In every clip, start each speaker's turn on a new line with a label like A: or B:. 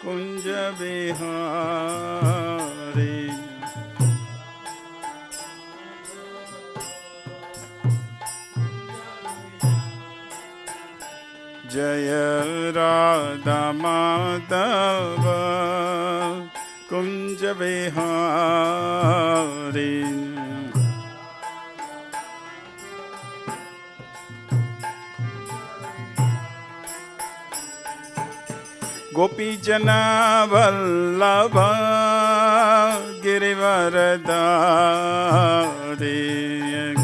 A: kunj vihari. Jaya Radha Madhava kunj vihari. Gopi Jana Vallabha Girivaradari.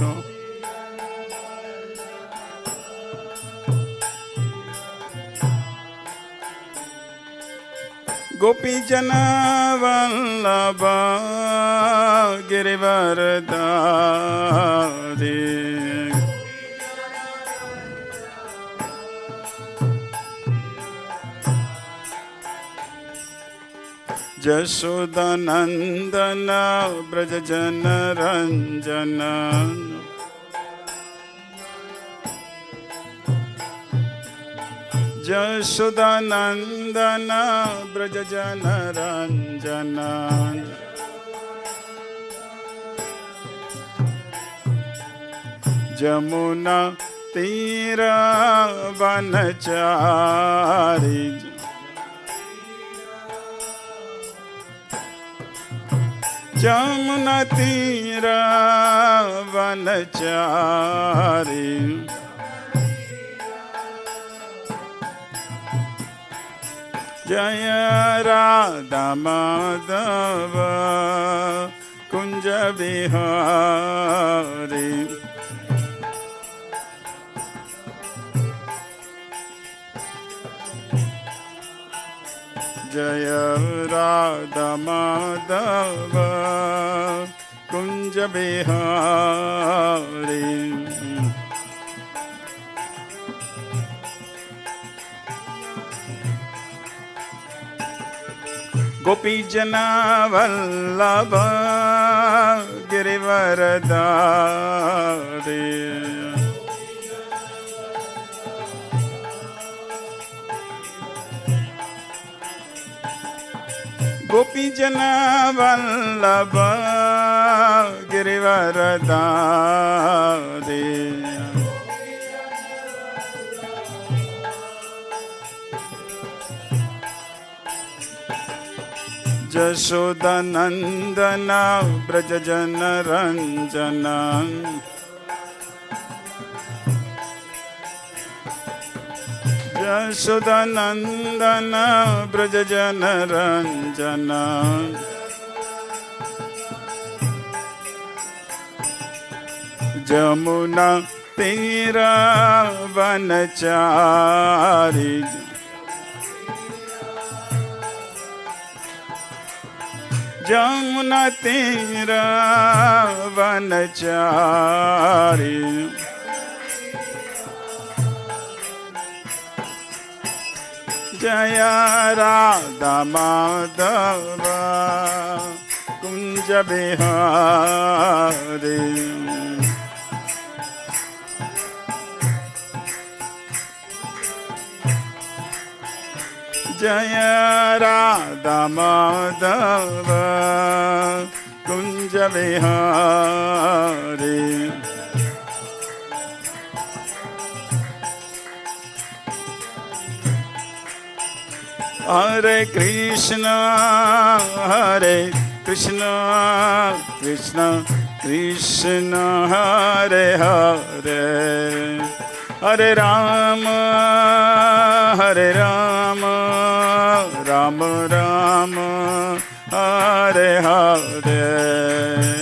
A: Gopi Jana Vallabha Girivaradari. Jashodanandana Brajajana Ranjana. Jashodanandana Brajajana Ranjana. Jamuna Tira Vanachari. Jamuna Tira Vanachari. Jaya Radha Madhava Kunja Vihari. Jaya Radha Madhava Kunja Vihari. Gopi Jana Vallabha Girivaradari. Gopi Jana Vallabha Girivaradari. Jashodanandana Brajajana Ranjana. Jashodanandana Brajajana Ranjana. Jamuna Tira Vanachari. Jamuna Tira Vanachari. Jaya Radha Madhava Kunja Vihari. Jaya Radha Madhava Kunja Vihari. Hare Krishna, Hare Krishna, Krishna Krishna, Hare Hare. Hare Rama, Hare Rama, Rama Rama, Hare Hare.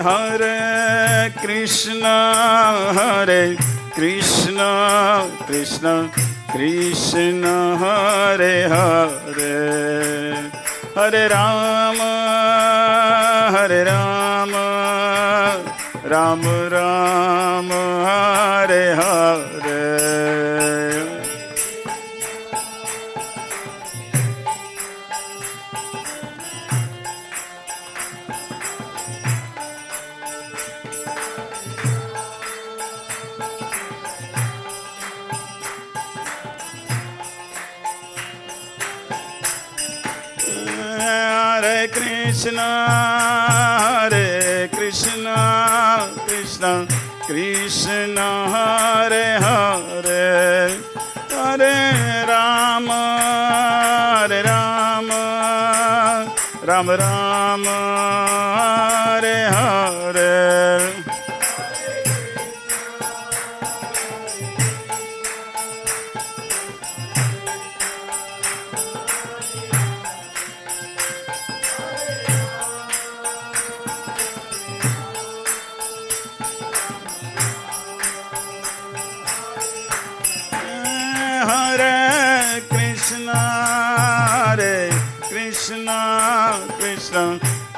A: Hare Krishna, Hare Krishna, Krishna Krishna, Hare Hare. Hare Rama, Hare Rama, Rama Rama, Hare Hare. Krishna Krishna Krishna Hare Hare Hare Rama Rama Rama Hare Hare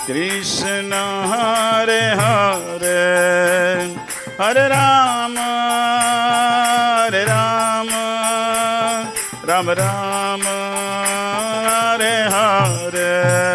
A: Krishna Hare Hare Hare Rama Rama Rama Hare Hare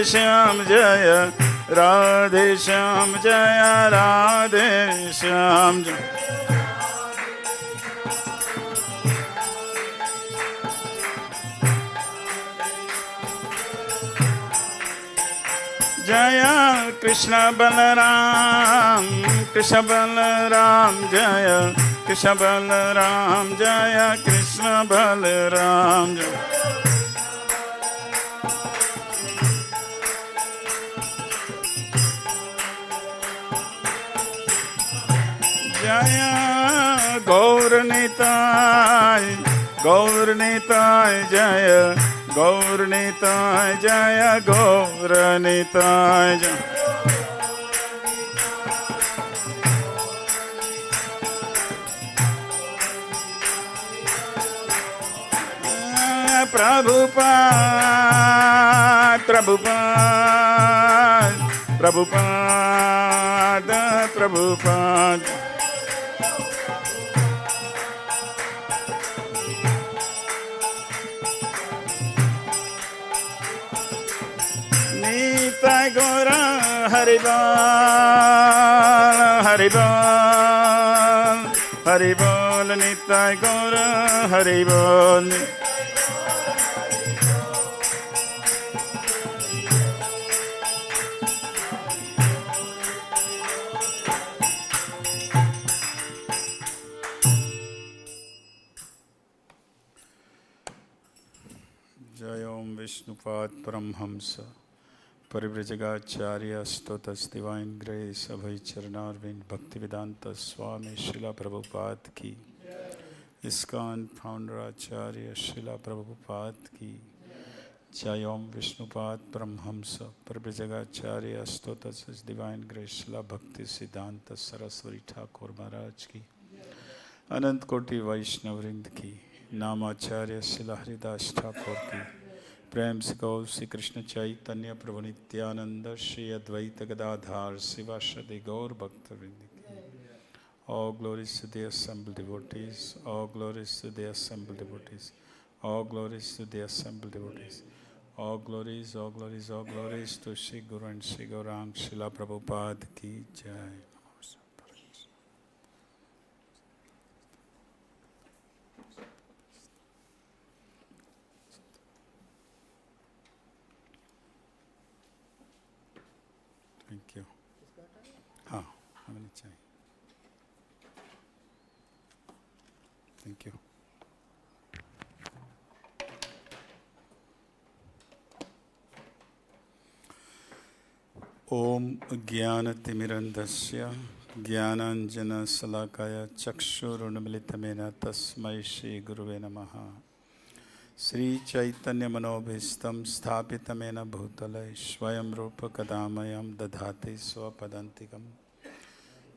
A: Shyam Jaya Radhe Shyam Jaya Radhe Shyam Jaya Krishna Balaram Jaya Krishna Balaram Jaya Krishna Balaram Jaya Gaur Nitai Jaya Gaur Nitai Jaya Gaur Nitai Prabhupada Nitai Gora Haribol Nitai Gora Haribol Vishnupad Paramhamsa Parivrajagacharya Stotas Divine Grace Abhay Charanarvind Bhakti-vedanta Swami Śrīla Prabhupada Ki ISKCON Founder Acharya Śrīla Prabhupada Ki Jayom Vishnupad Paramhamsa Parivrajagacharya Stotas Divine Grace Śrīla Bhakti-siddhanta Saraswati Thakur Maharaj Ki Anant Koti Vaishnavrind Ki Namacharya Śrīla Haridas Thakur Ki प्रेम से गौ श्री कृष्ण चैतन्य प्रभु नित्यानंद श्री अद्वैत गदाधार शिवासदि गौर भक्तवृंद की all glories to the assembled devotees, all glories to the assembled devotees, all glories to the assembled devotees, all glories to Shri Guru and Shri Gaurang Srila Prabhupada ki jai. Thank you. हाँ हमें चाहिए. Thank you. Om Jnanatimirandhasya Jnananjana-salakaya Chakshurunmilitamena Tasmai Shri Guruve Namaha. Sri Chaitanya Manobhistam Sthapitamena Bhutale Swayam Rūpa Kadamayam Dadhati Swapadantikam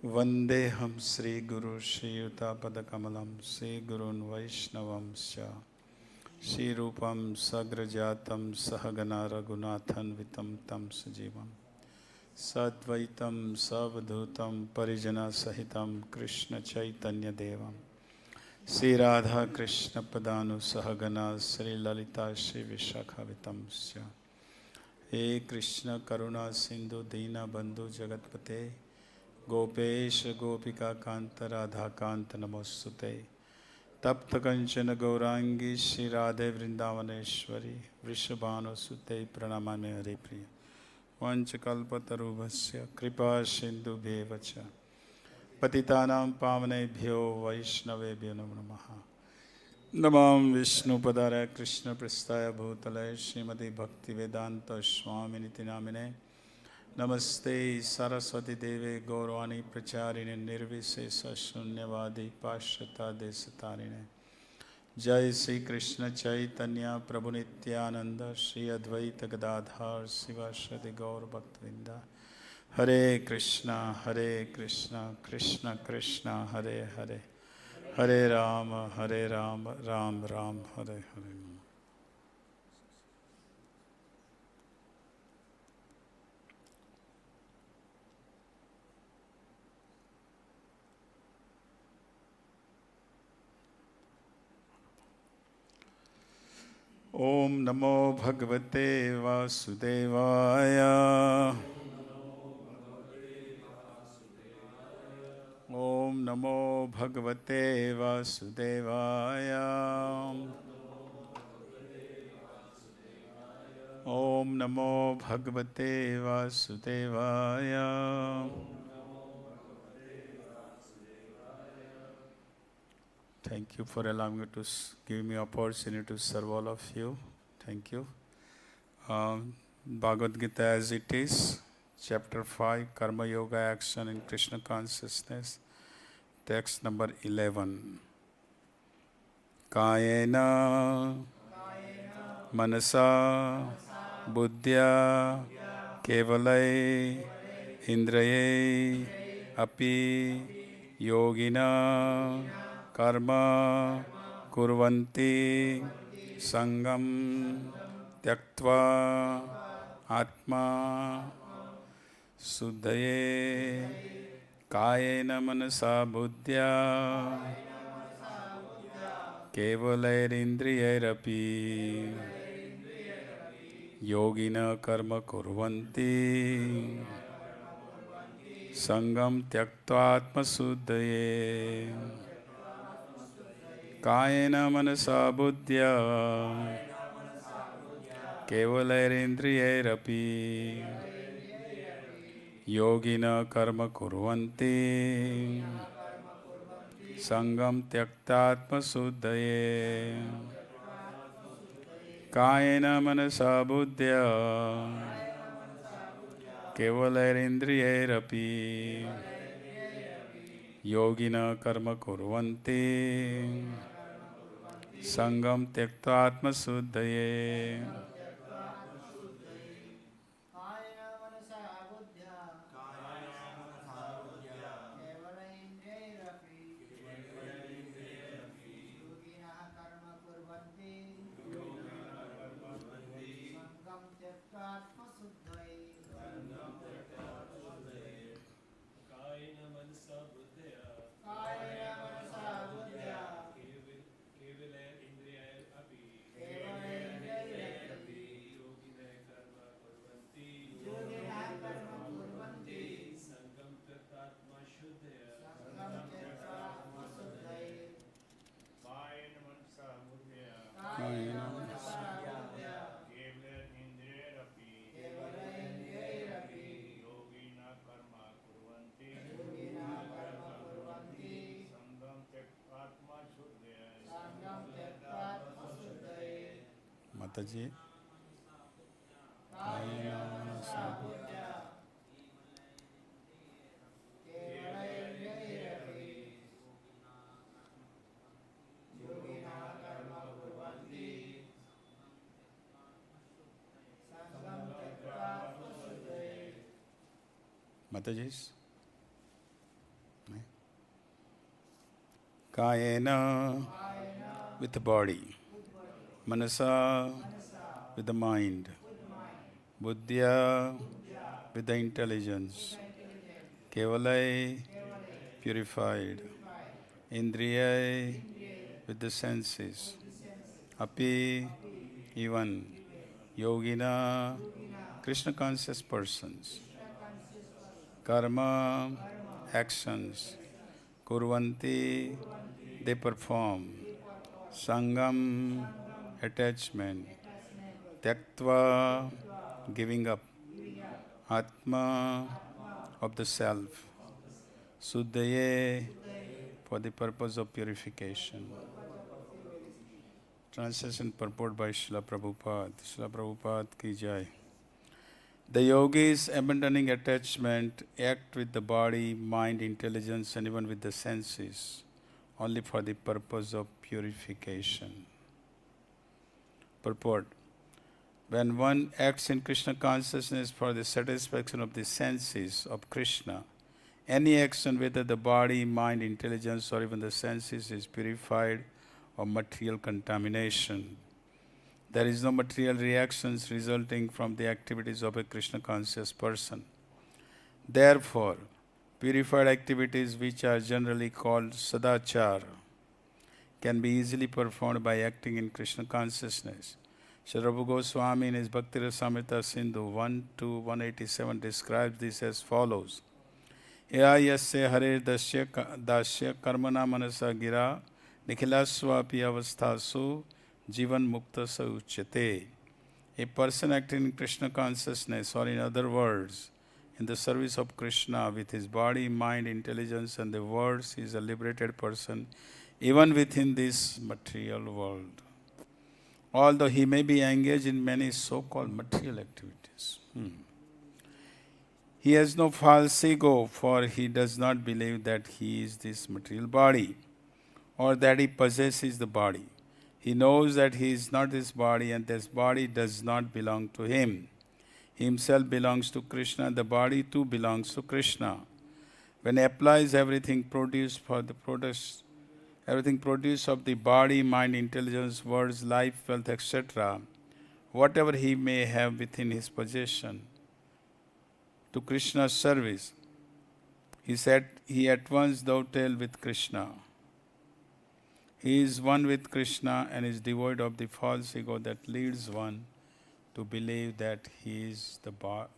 A: Vandeham Sri Guru Śrī Yuta Padakamalam Sri Gurun Vaishnavam Sya Śrī Rūpam Sagrajatam Sahagana Raghunathan Vitam Tam Sajivam Sadvaitam savadhutam parijana sahitam Krishna chaitanya devam Śrī Radha Krishna padanu sahagana Śrī Lalita Śrī Vishakhavitamsya He Krishna karuna sindhu dina bandhu jagatpate Gopesh gopika kanta radha kanta namostute Tapta kanchana gaurangi Śrī Radhe Vrindavaneshwari Vrishabhanu sute pranamami Hare Priya Vanchakalpatarubhasya kripa sindhu bhevacha Patitanam pavanebhyo vaishnavebhyo namo namaha Namam Vishnu Padara Krishna Prasthaya Bhutale Srimati Bhakti-vedanta Swami Niti Namine Namaste Saraswati Deve Gaurvani Pracharine Nirvisesa Shunyavadi Pashyata Desatarine Jai Sri Krishna Chaitanya Prabhu Nityananda Shri Advaita Gadadhar Sivaswati Gaur Bhaktavinda Hare Krishna Krishna Krishna Hare Hare Hare Rama Ram Ram Hare Hare Om Namo Bhagavate Vasudevaya Om Namo Bhagavate Vasudevaya Om Namo Bhagavate Vasudevaya Thank you for allowing me to give me opportunity to serve all of you. Thank you. Bhagavad-Gita as it is, Chapter 5, Karma Yoga Action in Krishna Consciousness, text number 11. Kāyena, manasā, buddhyā, kevalair, indriyair, api, yoginaḥ, karma, kurvanti, saṅgam, tyaktvā, ātma, śuddhaye, kāyena manasā buddhyā, kevalair indriyair api, yoginaḥ karma kurvanti, saṅgam tyaktvātma-śuddhaye, kāyena manasā buddhyā, kevalair indriyair api, yoginaḥ karma kurvanti, saṅgam tyaktvātma-śuddhaye, kāyena manasā buddhyā, kevalair indriyair api, yoginaḥ karma kurvanti, saṅgam tyaktvātma-śuddhaye. Mataji. Mataji's. Kāyena with the body, manasā with the mind, buddhyā with the intelligence, kevalair purified, indriyair with the senses, api even yoginaḥ Krishna conscious persons, karma actions, kurvanti they perform, saṅgam attachment, tyaktvā giving up, ātma of the self, śuddhaye for the purpose of purification. Translation purport by Śrī Prabhupada. Śrī Prabhupada ki jai. The yogis abandoning attachment act with the body, mind, intelligence and even with the senses only for the purpose of purification. Purport. When one acts in Krishna consciousness for the satisfaction of the senses of Krishna, any action, whether the body, mind, intelligence, or even the senses, is purified of material contamination. There is no material reactions resulting from the activities of a Krishna conscious person. Therefore, purified activities, which are generally called sad-ācāra, can be easily performed by acting in Krishna consciousness. Śrī Rūpa Gosvāmī in his Bhakti-rasāmṛta-sindhu 1-187 describes this as follows. Ya yasya hare dasya karmana manasā gira nikhilasvapi avasthasu jivan mukta sa uchyate. A person acting in Krishna consciousness, or in other words, in the service of Krishna with his body, mind, intelligence and the words, he is a liberated person even within this material world. Although he may be engaged in many so-called material activities. He has no false ego, for he does not believe that he is this material body or that he possesses the body. He knows that he is not this body and this body does not belong to him. He himself belongs to Krishna and the body too belongs to Krishna. When he applies everything produced of the body, mind, intelligence, words, life, wealth, etc., whatever he may have within his possession, to Krishna's service, he at once dovetails with Krishna. He is one with Krishna and is devoid of the false ego that leads one to believe that he is the body.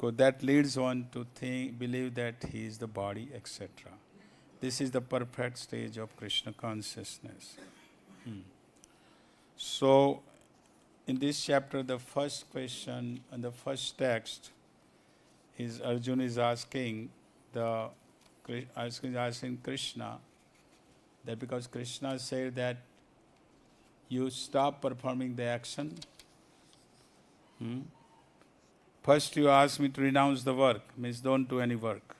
A: So that leads one to believe that he is the body, etc. This is the perfect stage of Krishna consciousness. So, in this chapter, the first question and the first text is Arjuna is asking Krishna that because Krishna said that you stop performing the action. First you ask me to renounce the work, means don't do any work.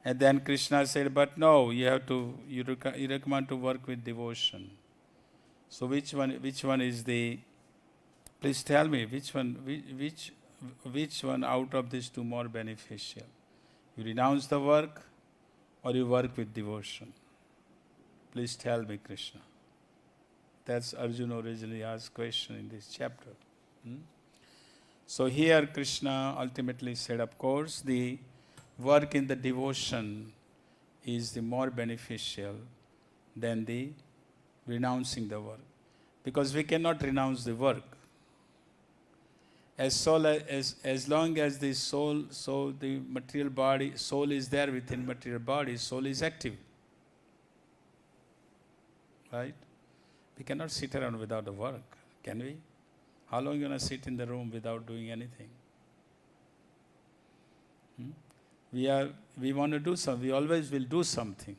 A: And then Krishna said, but no, you recommend to work with devotion. So which one is the, please tell me, which one out of these two more beneficial? You renounce the work or you work with devotion? Please tell me, Krishna. That's Arjuna originally asked question in this chapter. So here Krishna ultimately said, of course, the work in the devotion is the more beneficial than the renouncing the work. Because we cannot renounce the work. As long as the soul, so the material body, soul is there within material body, soul is active. Right? We cannot sit around without the work, can we? How long are you going to sit in the room without doing anything? We want to do something, we always will do something.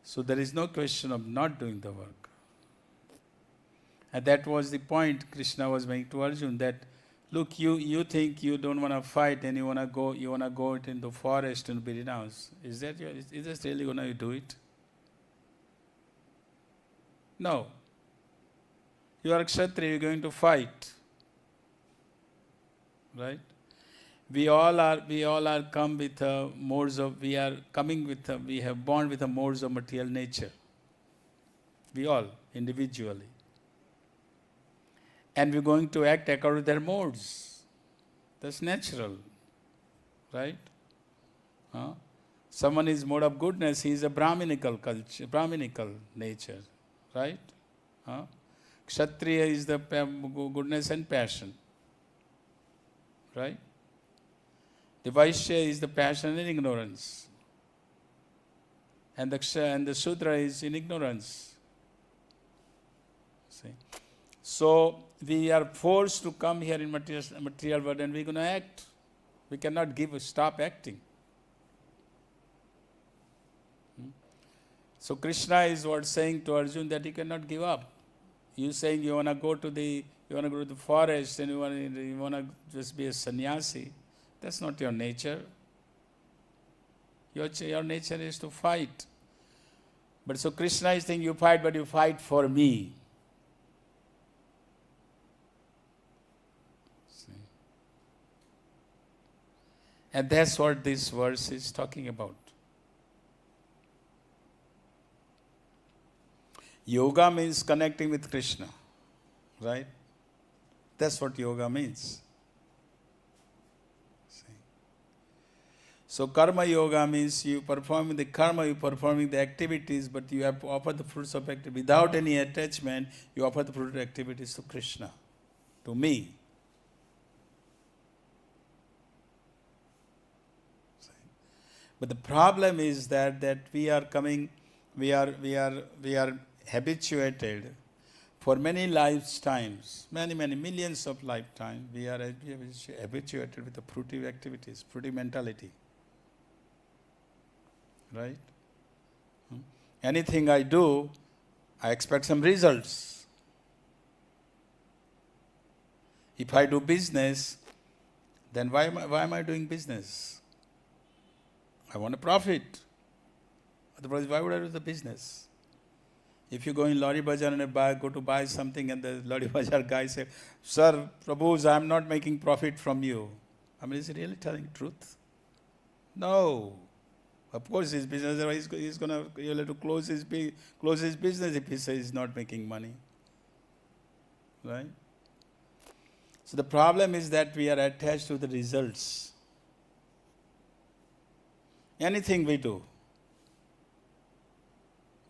A: So there is no question of not doing the work. And that was the point Krishna was making to Arjuna, that look, you think you don't want to fight and you want to go into the forest and be renounced. Is that really going to do it? No. You are a Kshatriya, you are going to fight. Right? We all are come with modes of, we have born with a modes of material nature. We all, individually. And we're going to act according to their modes. That's natural. Right? Someone is mode of goodness, he is a Brahminical culture, Brahminical nature. Right? Kshatriya is the goodness and passion. Right? The Vaishya is the passion and ignorance. And the Shudra is in ignorance. See? So we are forced to come here in material world and we're going to act. We cannot stop acting. So Krishna is saying to Arjuna that you cannot give up. You saying you want to go to the forest and you want to just be a sannyasi. That's not your nature. Your nature is to fight. But so Krishna is saying you fight, but you fight for me. See? And that's what this verse is talking about. Yoga means connecting with Krishna. Right? That's what yoga means. So karma yoga means you performing the karma, you performing the activities, but you have to offer the fruits of activity. Without any attachment, you offer the fruit of activities to Krishna, to me. But the problem is that we are habituated for many lifetimes, many millions of lifetimes, we are habituated with the fruitive activities, fruitive mentality. Right? Anything I do, I expect some results. If I do business, then why am I doing business? I want a profit. Otherwise, why would I do the business? If you go in Lorry Bazaar and go to buy something and the Lorry Bazaar guy says, Sir, Prabhu, I am not making profit from you. I mean, is he really telling truth? No. Of course, his business, he'll have to close his business if he says he's not making money. Right? So the problem is that we are attached to the results. Anything we do,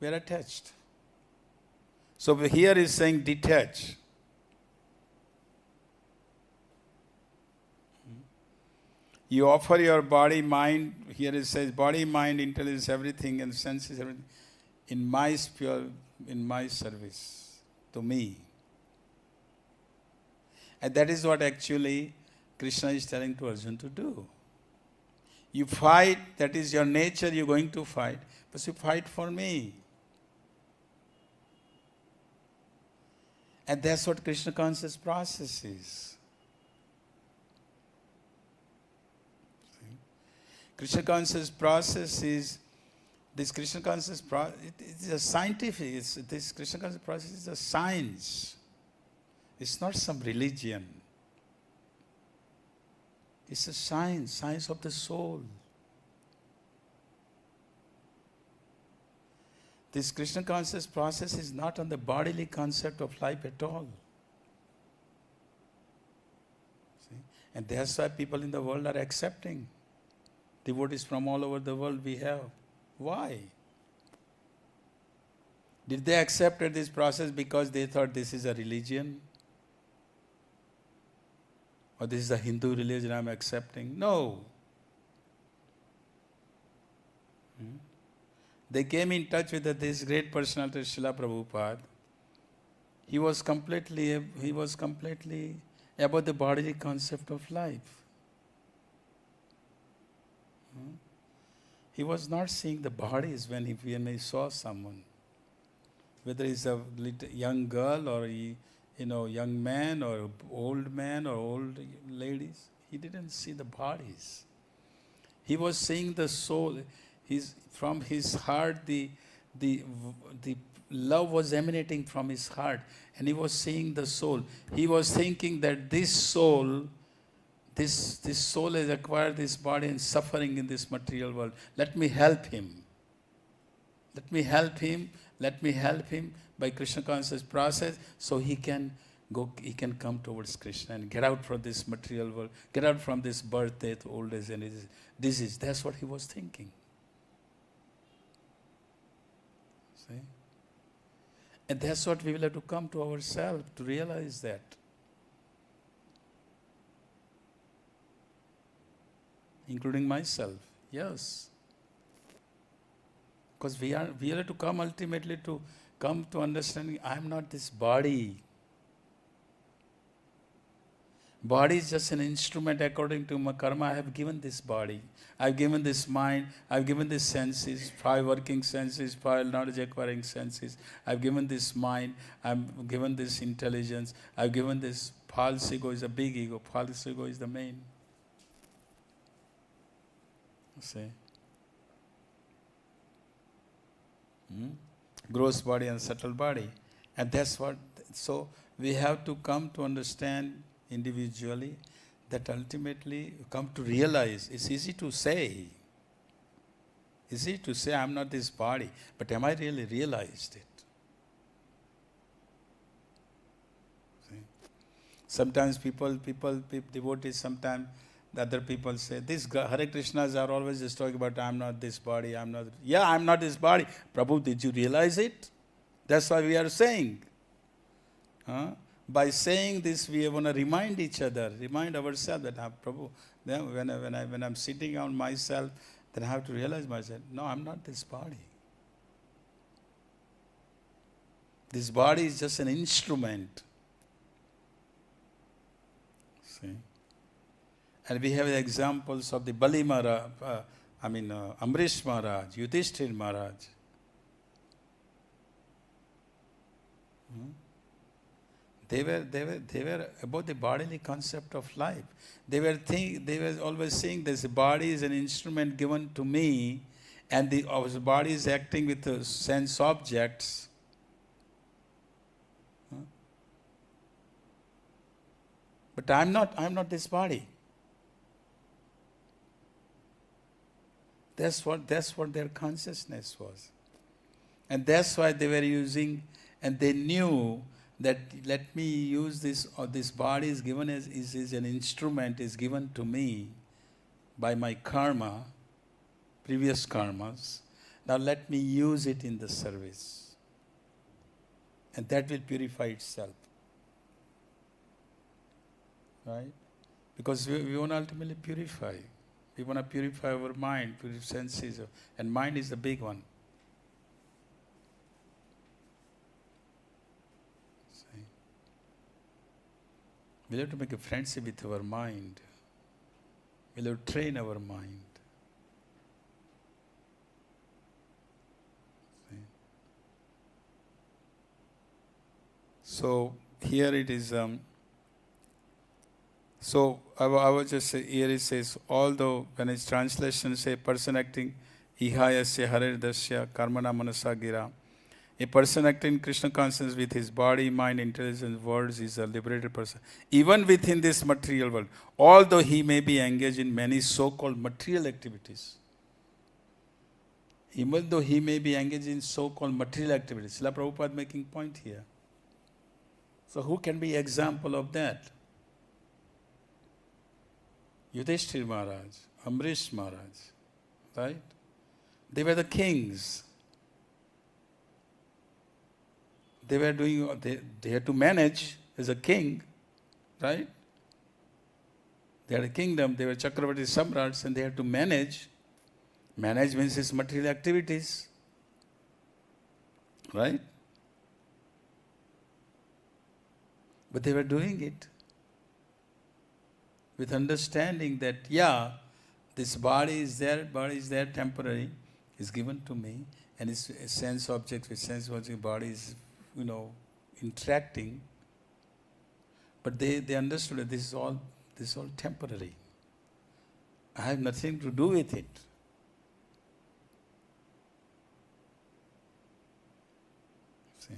A: we are attached. So here is saying detach. You offer your body, mind, here it says body, mind, intelligence, everything, and senses, everything, in my service, to me. And that is what actually Krishna is telling to Arjuna to do. You fight, that is your nature, you're going to fight, but you fight for me. And that's what Krishna conscious process is. Krishna conscious process is, this Krishna conscious process, it is a scientific, this Krishna conscious process is a science. It's not some religion. It's a science of the soul. This Krishna conscious process is not on the bodily concept of life at all. See? And that's why people in the world are accepting. Devotees from all over the world we have. Why? Did they accept this process because they thought this is a religion? Or this is a Hindu religion I'm accepting? No. They came in touch with this great personality, Srila Prabhupada. He was completely about the bodily concept of life. He was not seeing the bodies when he saw someone. Whether it's a young girl or young man or old man or old ladies, he didn't see the bodies. He was seeing the soul. From his heart, the love was emanating from his heart, and he was seeing the soul. He was thinking that this soul has acquired this body and suffering in this material world. Let me help him. Let me help him Let me help him by Krishna conscious process so he can come towards Krishna and get out from this material world, get out from this birth, death, old age and disease. That's what he was thinking. See? And that's what we will have to come to ourselves to realize that. Including myself, yes. Because we have to come ultimately to come to understanding I am not this body. Body is just an instrument according to my karma. I have given this body. I have given this mind. I have given these senses, 5 working senses, 5 knowledge acquiring senses. I have given this mind. I have given this intelligence. I have given this false ego is a big ego. False ego is the main. See? Gross body and subtle body. And that's what, so we have to come to understand individually that ultimately come to realize, it's easy to say. Easy to say I'm not this body, but am I really realized it? See? Sometimes devotees, sometimes the other people say, these Hare Krishnas are always just talking about I'm not this body, I'm not. Yeah, I'm not this body. Prabhu, did you realize it? That's why we are saying. By saying this, we want to remind each other, remind ourselves that Prabhu, when I'm sitting on myself, then I have to realize myself, no, I'm not this body. This body is just an instrument. See? And we have examples of the Bali Maharaj, Amrish Maharaj, Yudhishthir Maharaj. They were about the bodily concept of life. They were always saying this body is an instrument given to me, and our body is acting with the sense objects. But I'm not this body. That's what their consciousness was. And that's why they were using, and they knew that let me use this, or this body is given is an instrument, is given to me by my karma, previous karmas. Now let me use it in the service. And that will purify itself. Right? Because we want to ultimately purify. We want to purify our mind, purify senses, and mind is the big one. See? We have to make a friendship with our mind. We have to train our mind. See? So here it is. So I was just say, here it says, although when its translation say person acting ihayasya haridasya karmana manasā gira, a person acting Krishna consciousness with his body, mind, intelligence, words is a liberated person. Even within this material world, although he may be engaged in many so-called material activities, even though he may be engaged in so-called material activities, Śrīla Prabhupada making point here. So who can be example of that? Yudhishthir Maharaj, Amrish Maharaj, right? They were the kings. They were doing, they had to manage as a king, right? They had a kingdom, they were Chakravarti Samrats, and they had to manage. Manage means his material activities, right? But they were doing it with understanding that, yeah, this body is there temporary, is given to me, and it's a sense object with sense object, body is, interacting. But they understood that this is all temporary. I have nothing to do with it. See?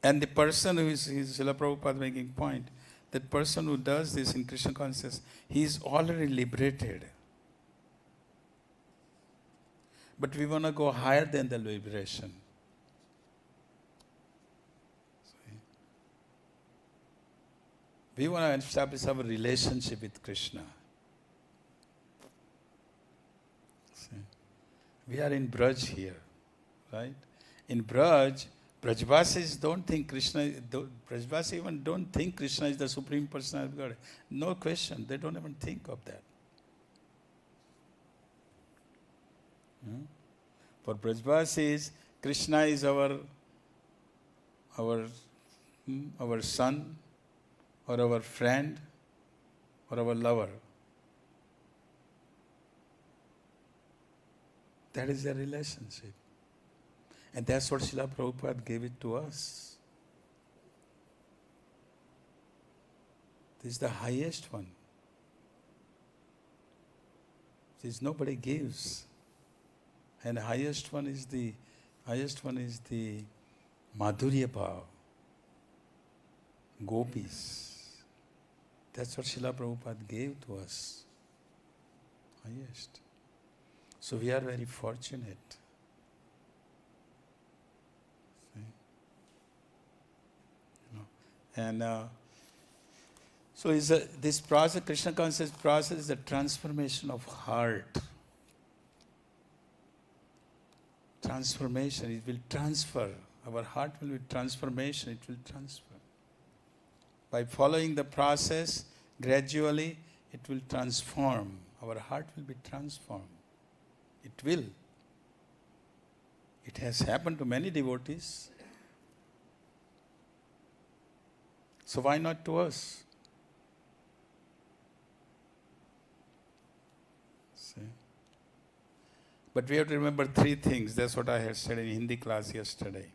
A: And the person who is Śrīla Prabhupada making point, that person who does this in Krishna consciousness, he is already liberated. But we want to go higher than the vibration. See? We want to establish our relationship with Krishna. See? We are in Braj here, right? In Braj, Brajvasis don't think Brajvasis even don't think Krishna is the Supreme Personality of God. No question, they don't even think of that. For Brajvasis, Krishna is our son, or our friend, or our lover. That is their relationship. And that's what Srila Prabhupada gave it to us. This is the highest one. This nobody gives. And the highest one is the Madhurya Bhav. Gopis. That's what Srila Prabhupada gave to us. Highest. So we are very fortunate. See? And so this process, Krishna consciousness process, is the transformation of heart. Transformation, it will transfer. Our heart will be transformation, it will transfer. By following the process, gradually it will transform. Our heart will be transformed. It will. It has happened to many devotees. So why not to us? See? But we have to remember three things. That's what I had said in Hindi class yesterday.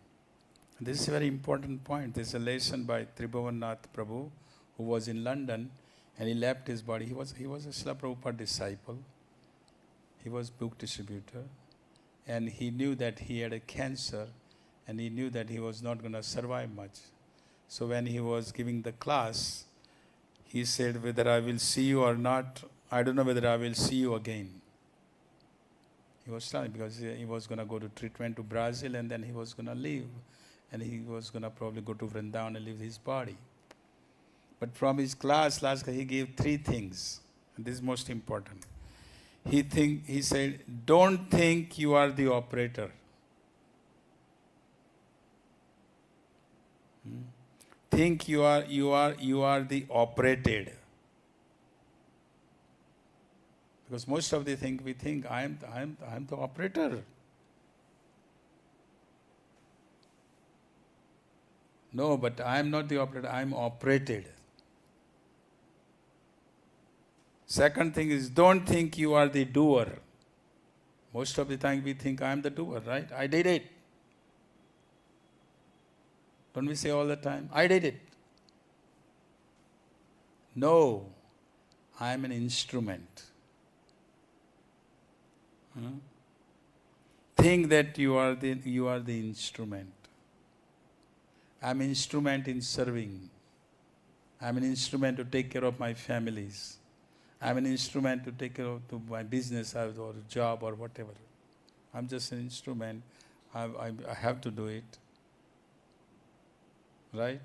A: This is a very important point. This is a lesson by Bhadra Prabhu, who was in London, and he left his body. He was a Srila Prabhupada disciple. He was book distributor, and he knew that he had a cancer, and he knew that he was not going to survive much. So when he was giving the class, he said, whether I will see you or not, I don't know whether I will see you again. He was telling because he was going to go to treatment to Brazil, and then he was going to leave, and he was going to probably go to Vrindavan and leave his body. But from his class, he gave three things, and this is most important. He said, don't think you are the operator. Think you are the operated. Because most of the things we think, I am the operator. No, but I am not the operator, I am operated. Second thing is, don't think you are the doer. Most of the time we think I am the doer, right? I did it. Don't we say all the time, I did it? No, I am an instrument. Think that you are the instrument. I am an instrument in serving. I am an instrument to take care of my families. I am an instrument to take care of my business or job or whatever. I am just an instrument. I have to do it. Right?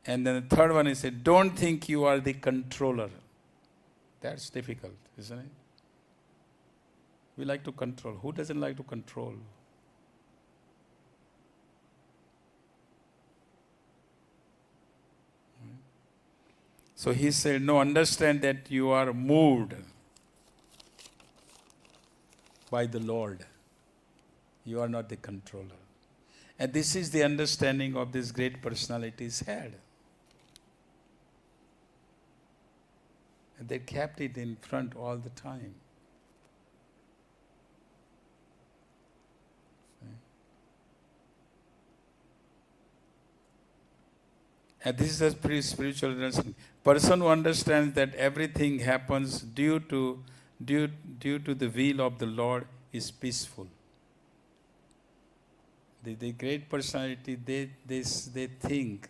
A: And then the third one is, don't think you are the controller. That's difficult, isn't it? We like to control. Who doesn't like to control? So he said, no, understand that you are moved by the Lord. You are not the controller. And this is the understanding of this great personalities had. And they kept it in front all the time. And this is a pretty spiritual understanding. Person who understands that everything happens due to the will of the Lord is peaceful. The great personality, they think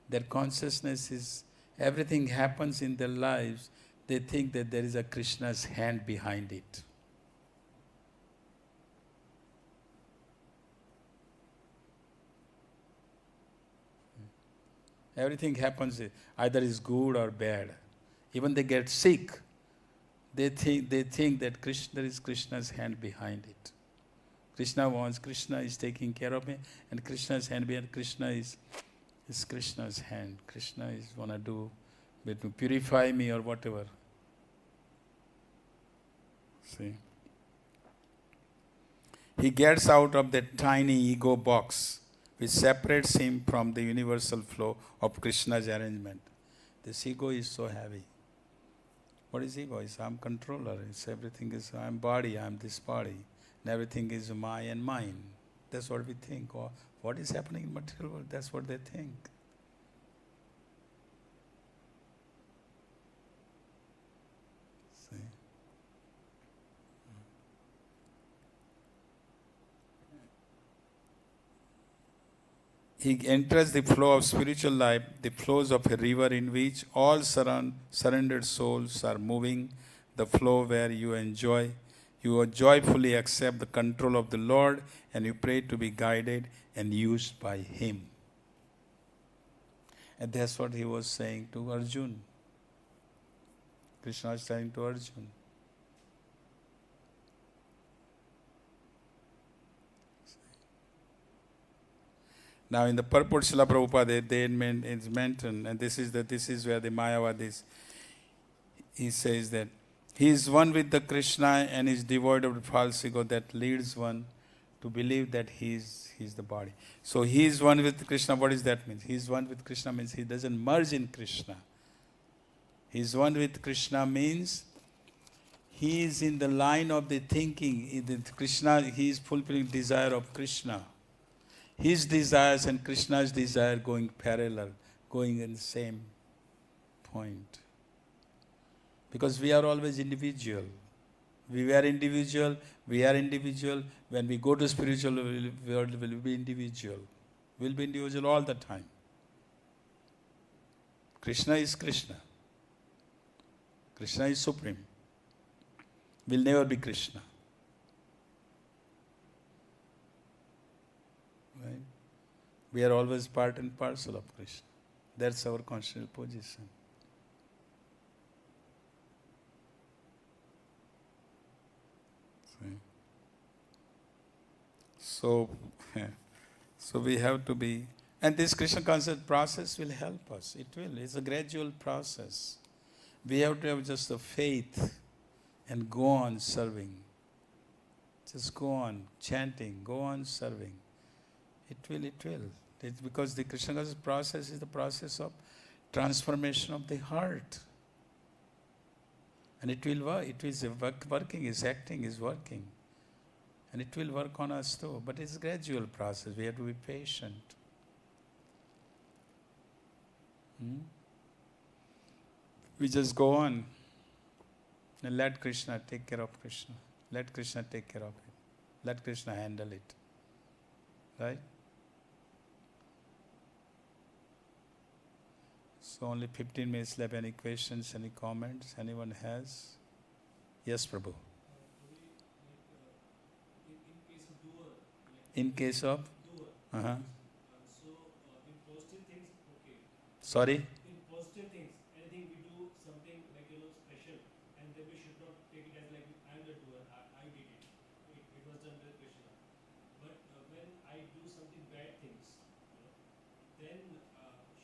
A: that consciousness is, everything happens in their lives, they think that there is a Krishna's hand behind it. Everything happens, either is good or bad. Even they get sick, they think that there is Krishna's hand behind it. Krishna is taking care of me, and Krishna's hand behind Krishna is Krishna's hand. Krishna is wanna do to purify me or whatever. See? He gets out of that tiny ego box which separates him from the universal flow of Krishna's arrangement. This ego is so heavy. What is ego? It's I'm controller. It's everything is I'm body, I'm this body. And everything is my and mine. That's what we think. Or what is happening in material world? That's what they think. See? He enters the flow of spiritual life, the flows of a river in which all surrendered souls are moving, the flow where you joyfully accept the control of the Lord, and you pray to be guided and used by Him. And that's what he was saying to Arjun. Krishna was saying to Arjun. Now in the Purport, Srila Prabhupada, it's mentioned, and this is where the Mayavadis, he says that he is one with the Krishna and is devoid of the false ego that leads one to believe that he is the body. So he is one with Krishna. What does that mean? He is one with Krishna means he doesn't merge in Krishna. He is one with Krishna means he is in the line of the thinking. Krishna, he is fulfilling desire of Krishna. His desires and Krishna's desire going parallel, going in the same point. Because we are always individual. We are individual. When we go to spiritual world, we will be individual. We will be individual all the time. Krishna is Krishna. Krishna is supreme. Will never be Krishna. Right? We are always part and parcel of Krishna. That's our conscious position. So we have to be, and this Krishna conscious process will help us. It will. It's a gradual process. We have to have just the faith and go on serving. Just go on chanting, go on serving. It will. It's because the Krishna conscious process is the process of transformation of the heart. And it will work. It is working, is acting, is working. And it will work on us too. But it's a gradual process. We have to be patient. We just go on and let Krishna take care of Krishna. Let Krishna take care of it. Let Krishna handle it. Right? So only 15 minutes left. Any questions, any comments anyone has? Yes, Prabhu. In case of? Uh-huh.
B: In positive things, okay.
A: Sorry?
B: In positive things, anything we do something like, special, and then we should not take it as like, I'm the doer, I did it. It was done by Krishna. But when I do something bad things, then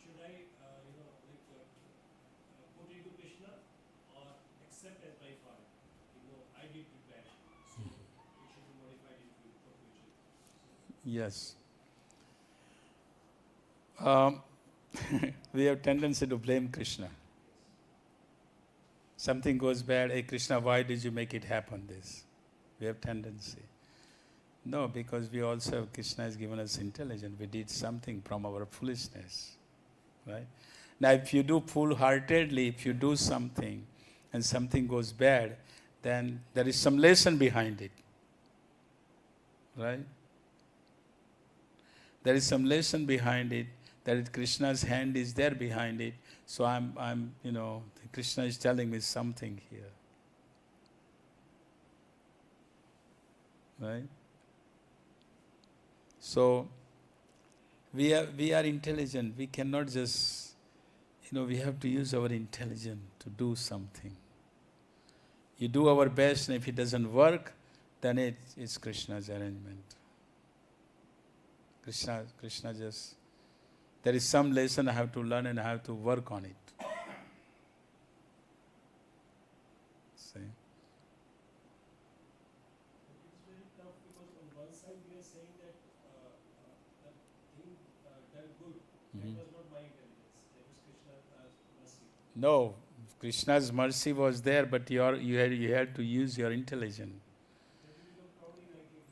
B: should I, put into Krishna or accept as my part? I did it bad. So it should be modified into for future.
A: Yes. We have tendency to blame Krishna. Something goes bad, hey Krishna, why did you make it happen this? We have tendency. No, because we also have, Krishna has given us intelligence. We did something from our foolishness. Right? Now if you do full-heartedly, if you do something and something goes bad, then there is some lesson behind it. Right? There is some lesson behind it, that Krishna's hand is there behind it. So Krishna is telling me something here. Right? So We are intelligent. We cannot just, we have to use our intelligence to do something. You do our best, and if it doesn't work, then it's Krishna's arrangement. Krishna just, there is some lesson I have to learn and I have to work on it. See?
B: It's very tough because on one side we are saying that the thing done good, that was not my intelligence, that was Krishna's mercy.
A: No, Krishna's mercy was there, but you had to use your intelligence.
B: That will become probably like if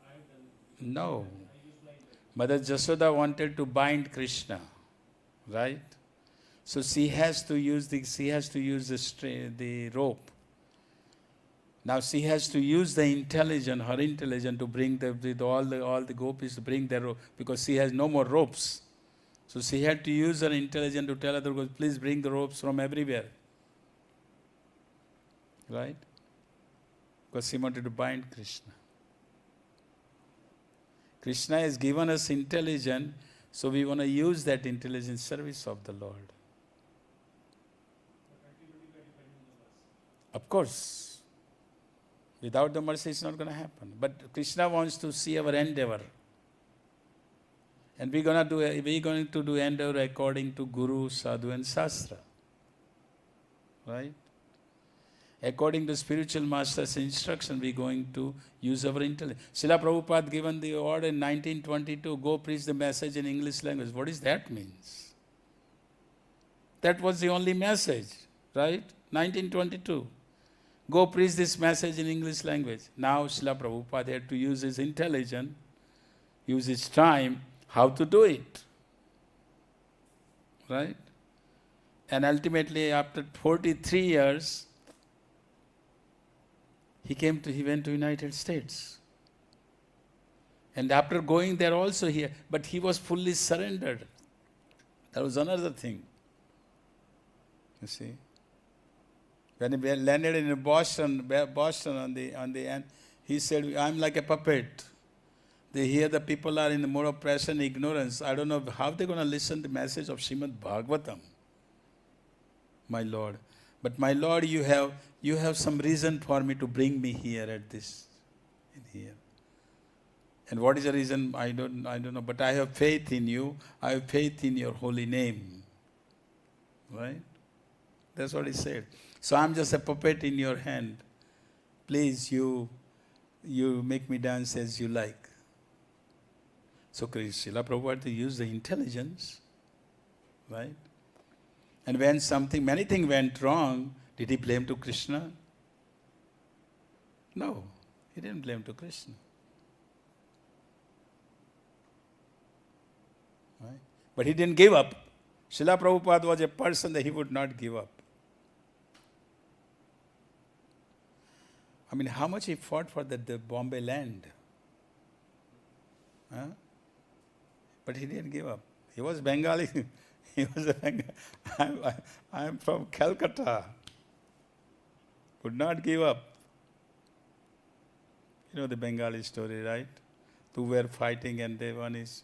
B: I have done it.
A: No.
B: I use my intelligence.
A: Mother Jasoda wanted to bind Krishna, right? So she has to use the rope. Now she has to use the intelligence, her intelligence, to bring all the gopis to bring their rope, because she has no more ropes. So she had to use her intelligence to tell other gopis, please bring the ropes from everywhere. Right? Because she wanted to bind Krishna. Krishna has given us intelligence, so we want to use that intelligence in service of the Lord.
B: But ultimately we are depending on the mercy.
A: Of course. Without the mercy, it's not going to happen. But Krishna wants to see our endeavor. And we're going to do endeavor according to Guru, Sadhu and Shastra. Right? According to spiritual master's instruction, we're going to use our intelligence. Srila Prabhupada given the order in 1922, go preach the message in English language. What does that mean? That was the only message, right? 1922. Go preach this message in English language. Now Srila Prabhupada had to use his intelligence, use his time, how to do it. Right? And ultimately, after 43 years, he went to United States. And after going there also but he was fully surrendered. That was another thing. You see? When he landed in Boston on the end, he said, I'm like a puppet. The people are in the mode of pressure and ignorance. I don't know how they're going to listen to the message of Srimad Bhagavatam. My Lord. But my Lord, you have some reason for me to bring me here in here. And what is the reason? I don't know. But I have faith in you. I have faith in your holy name. Right? That's what he said. So I'm just a puppet in your hand. Please, you make me dance as you like. So Srila Prabhupada used the intelligence, right? And when many things went wrong, did he blame to Krishna? No, he didn't blame to Krishna. Right? But he didn't give up. Srila Prabhupada was a person that he would not give up. I mean, how much he fought for the Bombay land. Huh? But he didn't give up. He was Bengali. He was a Bengali. I'm from Calcutta. Could not give up. You know the Bengali story, right? Two were fighting, and one is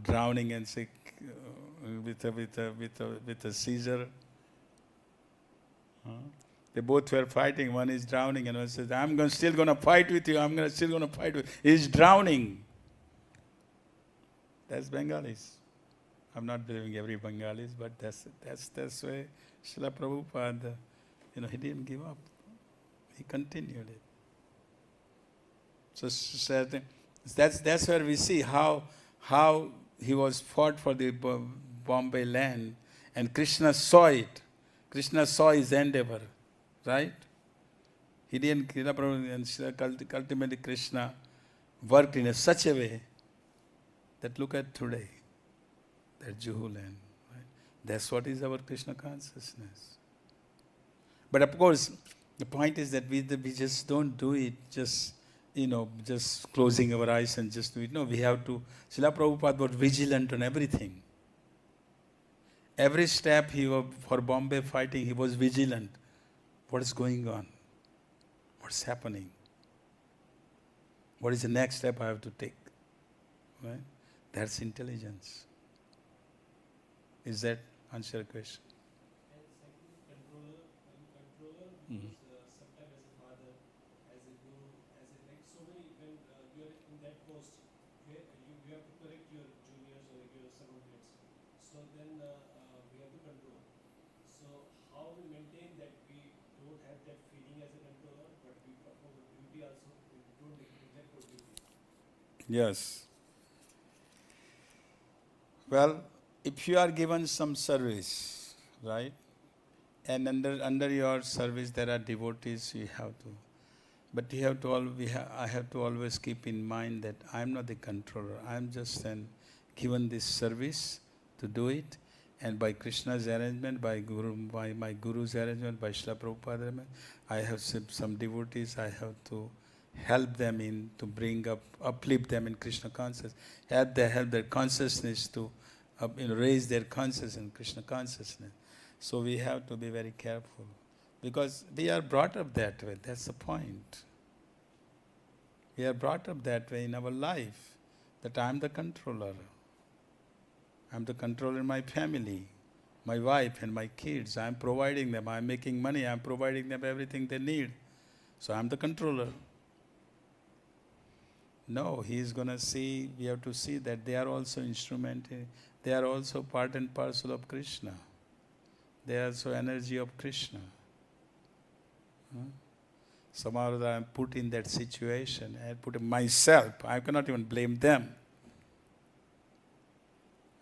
A: drowning and sick with a seizure. Huh? They both were fighting. One is drowning, and one says, I'm still going to fight with you. Still going to fight with you. He's drowning. That's Bengalis. I'm not believing every Bengalis, but that's why Srila Prabhupada, he didn't give up. He continued it. So that's where we see how he was fought for the Bombay land, and Krishna saw it. Krishna saw his endeavor, right? He didn't. Ultimately, Krishna worked in such a way that look at today, that Juhu land. Right? That's what is our Krishna consciousness. But of course, the point is that we just don't do it just closing our eyes and just do it. No, we have to. Srila Prabhupada was vigilant on everything. Every step for Bombay fighting, he was vigilant. What is going on? What's happening? What is the next step I have to take? Right? That's intelligence. Is that answer your question?
B: And second, controller,
A: Mhm.
B: because sometimes as a father, as a guru, as a like so many, when you are in that post, where you have to correct your juniors or your subordinates. So then we have to control. So how we maintain that we don't have that feeling as a controller, but we perform a duty also, we don't neglect our duty.
A: Yes. Well, if you are given some service, right, and under your service there are devotees, you have to. But you have to I have to always keep in mind that I am not the controller. I am just given this service to do it, and by Krishna's arrangement, by my Guru's arrangement, by Śrīla Prabhupada's arrangement, I have some devotees. I have to help them to uplift them in Krishna consciousness, help their consciousness to raise their consciousness in Krishna consciousness. So we have to be very careful, because we are brought up that way. That's the point. We are brought up that way in our life, that I am the controller. I am the controller in my family, my wife and my kids. I am providing them. I am making money. I am providing them everything they need. So I am the controller. No, he is going to see, we have to see that they are also instrument, they are also part and parcel of Krishna. They are also energy of Krishna. Somehow I am put in that situation, I put myself, I cannot even blame them.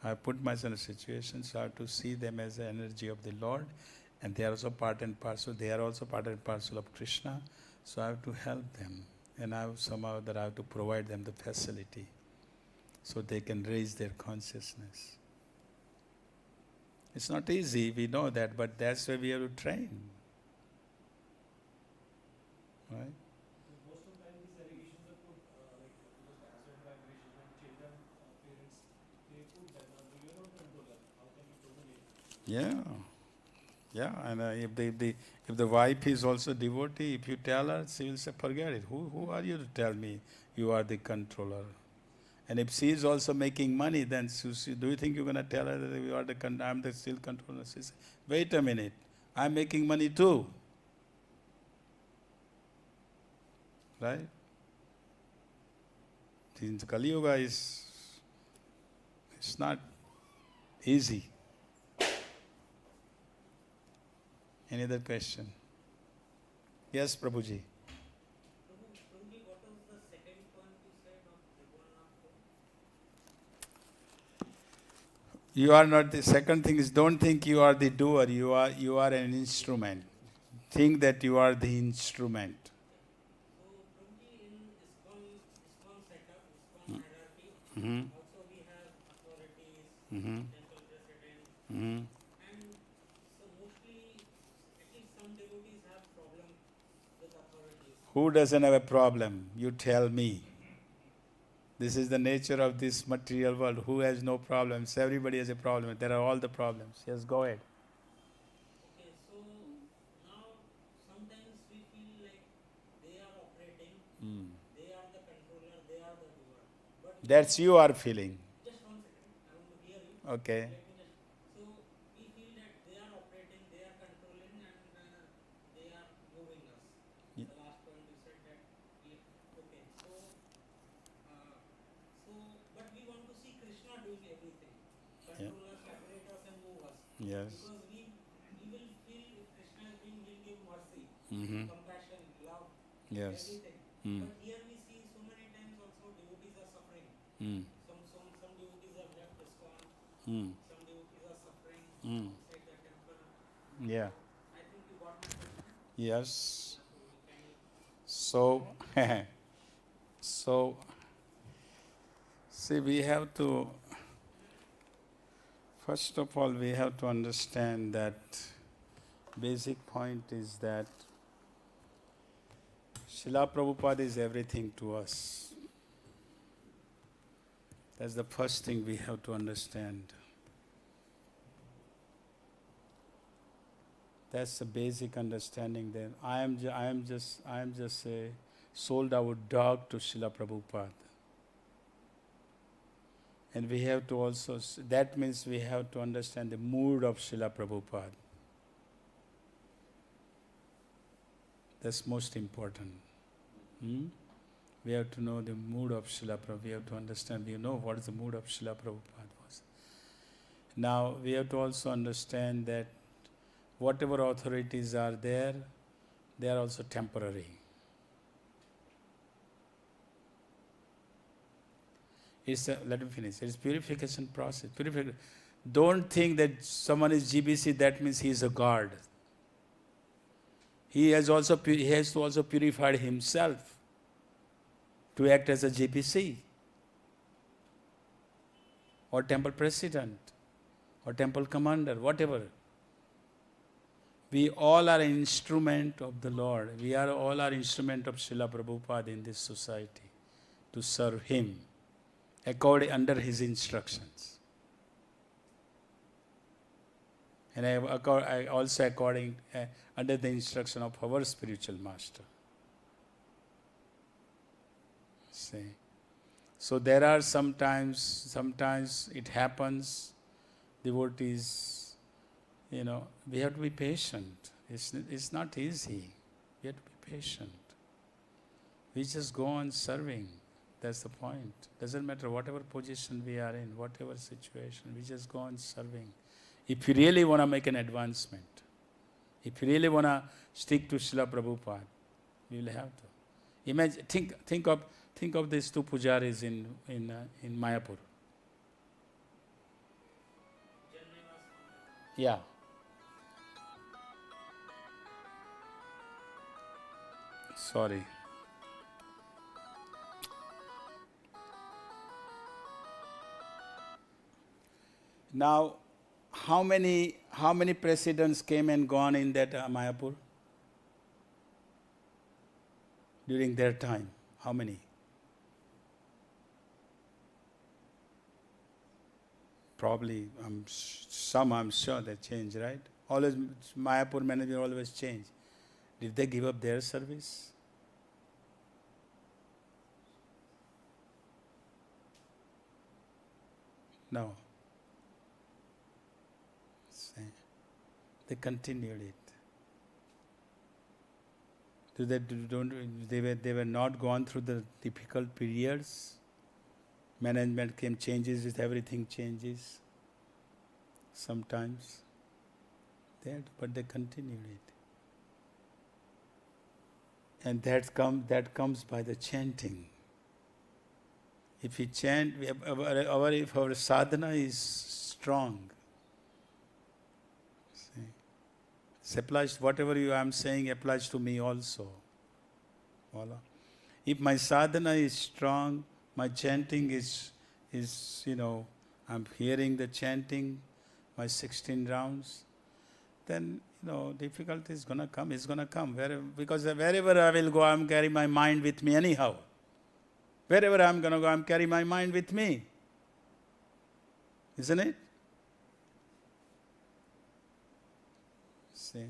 A: I put myself in a situation, so I have to see them as the energy of the Lord, and they are also part and parcel, they are also part and parcel of Krishna, so I have to help them. And I have to provide them the facility so they can raise their consciousness. It's not easy, we know that, but that's why we have to train. Right?
B: So most of the time these allegations are put, like because answer to allegations when children, parents, they put that you're not controller, how can you dominate?
A: Yeah, and if the wife is also devotee, if you tell her, she will say, forget it. Who are you to tell me you are the controller? And if she is also making money, then do you think you're going to tell her that you are I'm the still controller? She says, wait a minute, I'm making money too. Right? In the Kali Yuga it's not easy. Any other question? Yes, Prabhuji.
B: Prabhuji, what was the second point you said of yoginaḥ?
A: You are not the second thing is, don't think you are the doer, you are an instrument. Think that you are the instrument.
B: So Prabhuji, in ISKCON setup, ISKCON hierarchy,
A: Mm-hmm.
B: also we have authorities,
A: Mm-hmm.
B: temple president,
A: Mm-hmm.
B: and so mostly, at least some devotees have problem with authorities.
A: Who doesn't have a problem? You tell me. This is the nature of this material world. Who has no problems? Everybody has a problem. There are all the problems. Yes, go ahead.
B: Okay, so now sometimes we feel like they are operating, they are the controller, they are the doer. But
A: That's you are feeling.
B: just 1 second, I want to hear you.
A: Okay.
B: Let me just. So we feel that they are operating, they are controlling, and they are moving us.
A: Ye-
B: The last point you said that. Okay, so but we want to see Krishna doing everything, control us, operate us, and move us.
A: Yes.
B: Because we will feel if Krishna is doing, will give mercy,
A: Mm-hmm.
B: compassion, love,
A: Yes.
B: everything.
A: Mm.
B: But here we see so many times also devotees are suffering.
A: Mm.
B: Some devotees have left ISKCON,
A: Mm.
B: some devotees are suffering outside the temple.
A: Yeah.
B: I think you got my question.
A: Yes.
B: Can you?
A: So, so, see, we have to, first of all, we have to understand that basic point is that Śrīla Prabhupada is everything to us. That's the first thing we have to understand. That's the basic understanding. Then I am just a sold out dog to Śrīla Prabhupada. And we have to also, that means we have to understand the mood of Srila Prabhupada. That's most important. We have to know the mood of Srila Prabhupada. We have to understand, what is the mood of Srila Prabhupada was. Now, we have to also understand that whatever authorities are there, they are also temporary. Let me finish. It's purification process. Don't think that someone is GBC, that means he is a god. He has to also purify himself to act as a GBC or temple president or temple commander, whatever. We all are an instrument of the Lord. We are all are instrument of Srila Prabhupada in this society to serve him under his instructions. And I also under the instruction of our spiritual master. See. So there are sometimes it happens, devotees, we have to be patient. It's not easy. We have to be patient. We just go on serving. That's the point. Doesn't matter whatever position we are in, whatever situation, we just go on serving. If you really want to make an advancement, if you really want to stick to Srila Prabhupada, you will have to. Imagine, think of these two pujaris in Mayapur. Yeah. Sorry. Now, how many presidents came and gone in that Mayapur? During their time, how many? Probably, I'm sure they changed, right? Always, Mayapur manager always change. Did they give up their service? No. They continued it. They were not gone through the difficult periods. Management changes with everything changes. Sometimes. But they continued it. And that comes by the chanting. If we chant, if our sadhana is strong, it applies, whatever I am saying applies to me also. Voila. If my sadhana is strong, my chanting is I'm hearing the chanting, my 16 rounds, then, difficulty is going to come. It's going to come. Because wherever I will go, I'm carrying my mind with me anyhow. Wherever I'm going to go, I'm carrying my mind with me. Isn't it? See?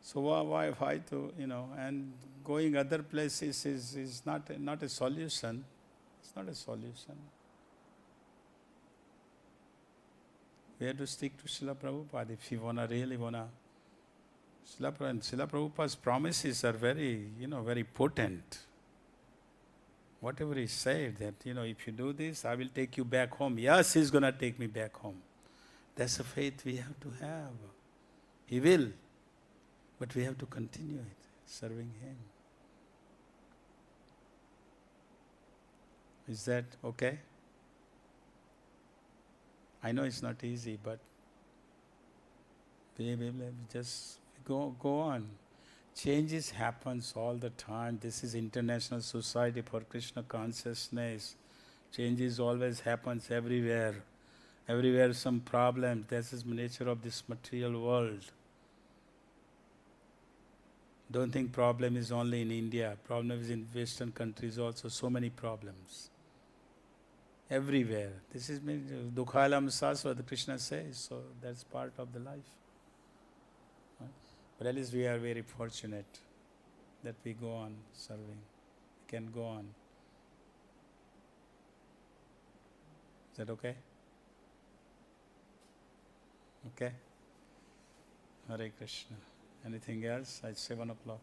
A: So why to, and going other places is not a solution. It's not a solution. We have to stick to Srila Prabhupada if you really want to. Srila Prabhupada's promises are very, very potent. Whatever he said, that, if you do this, I will take you back home. Yes, he's going to take me back home. That's a faith we have to have. He will. But we have to continue it, serving him. Is that okay? I know it's not easy, but we just go on. Changes happens all the time. This is International Society for Krishna Consciousness. Changes always happens everywhere. Everywhere some problem. This is the nature of this material world. Don't think problem is only in India. Problem is in Western countries also. So many problems. Everywhere. This is Dukhalam Saswat, Krishna says. So that's part of the life. But at least we are very fortunate that we go on serving. We can go on. Is that okay? Okay? Hare Krishna. Anything else? It's 7 o'clock.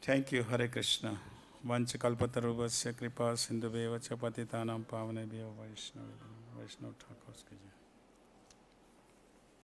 A: Thank you, Hare Krishna. Vancha kalpatarubhasya kripa sindhubheva cha patitanam pavanebhyo Vaishnava Thakur's ki jai.